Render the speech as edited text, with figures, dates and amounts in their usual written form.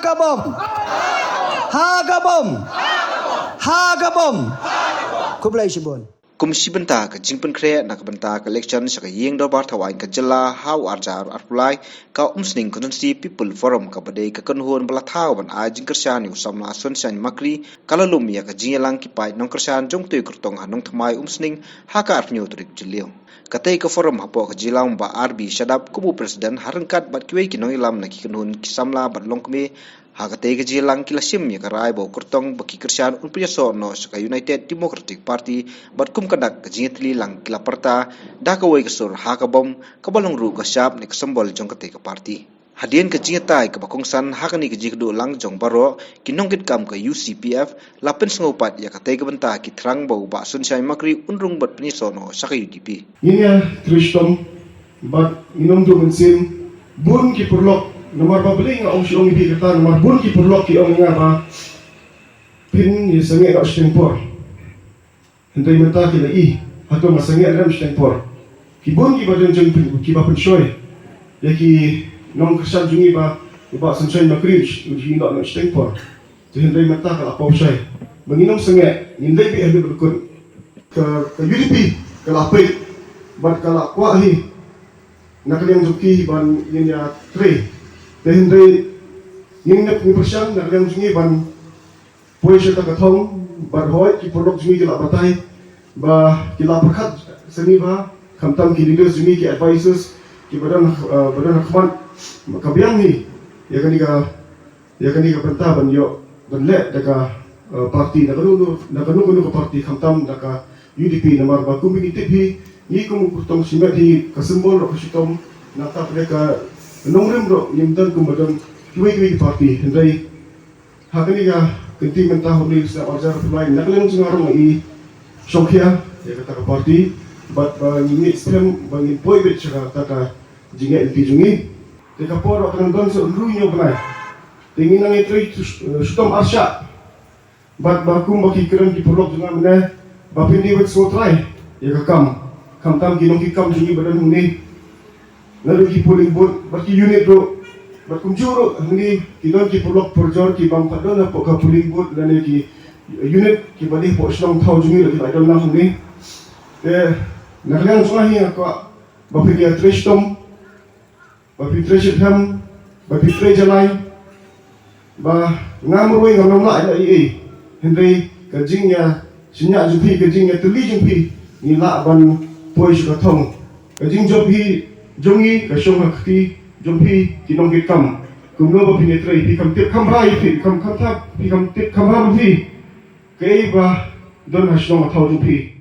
Hagabom. Hagabom. Hagabom. Kublai Shibon. Kumsi benta ka jingpen kre nak benta ka election sa ka yeng do bar thawain ka jela how arjar arpulai ka umsning constituency people forum ka badai ka kanhon bala thaw ban a jing kersan yu samla sunsan makri kala lum ya ka jingelang ki pai nong kersan jong tu kurtong hanong thamai umsning ha ka arnyo trik jilio katai ka forum hapo ka jilang ba RB shadap kubu president harangkat bat kiwe ki nong ilam na ki kanhon ki samla bat longkme Hagate ke jilang kilasim ya karai bau kurtong baki kersian unpunya so no saka United Democratic Party bat kum kadak ke jingetli lang kila parta dah kawai kesur hakabom kabalong ru kasyap ni kesembol jong kate ke parti. Hadian ke jingetai ke bakongsan hakani ke jikdu lang jong baro kinongkit kam ke UCPF lapen sengopat ya kate ke benta ki terang bau ba sunshine makri unrung bat penyiso no saka UDP. Ini ya Tristom bat inom tu mensim bun ki perlok nomor babeli nga si ong ibi kata nomor bun ki perlok ki ong nga ba pin ni sange nga stempor hentai menta ki la i hato nga sange ram stempor ki bun ki badan jeng ki ba pensoi ya ki nong kersan jungi ba sunshine makrinch uji nga nga stempor to hentai menta ka apau sai menginom sange nindai bi habe berkun ke UDP ke lapik bat kala kwa hi nakaliang zuki ban yin ya 3 Dahil yung nagpupusyang naglang sungi ban puwi siya takatong barhoy ki produk sungi kila batay ba kila perkat seni ba kamtam ki leaders sungi ki advisors ki badan hakman makabiang ni ya kaniga penta ban yo ban le daga parti naganu ko parti kamtam daga UDP namar ba kumbi tipi ni kum kurtong simet hi kasembol ro kusitom natap mereka nongrim ro nimdan kumadang kiwi parti hendai hakani ga kenti mentah holi sa arjar pulai naklen singarong i songkhia ya kata parti bat ni strem bangin boy bet chaka kata jinga LP jungi te kapor akan don so runyo banai tingin nang itri sutom arsha bat bakum baki keren ki pulok junga mena bapindi wet so try ya kam tam ginong ki kam jungi badan ni lalu ki polling booth baki unit ro bakum juro ni kinon ki pulok porjor ki bang padona po ka polling booth dan ki unit ki bali po slong thau jungi lagi idol na ni naklang sungahi ako bapi dia tristom bapi tresham bapi trejalai ba ngamroi ngamnom la ila i hendai ka jingya sinya jupi ka jingya tuli jupi ni la ban poi ka thong ka jing jopi Jongi kasyong hakti jompi kinong kitam kumno ba pinetre pi kam tip kamrai pi kam tip kamra pi kay ba don hasyong athaw jompi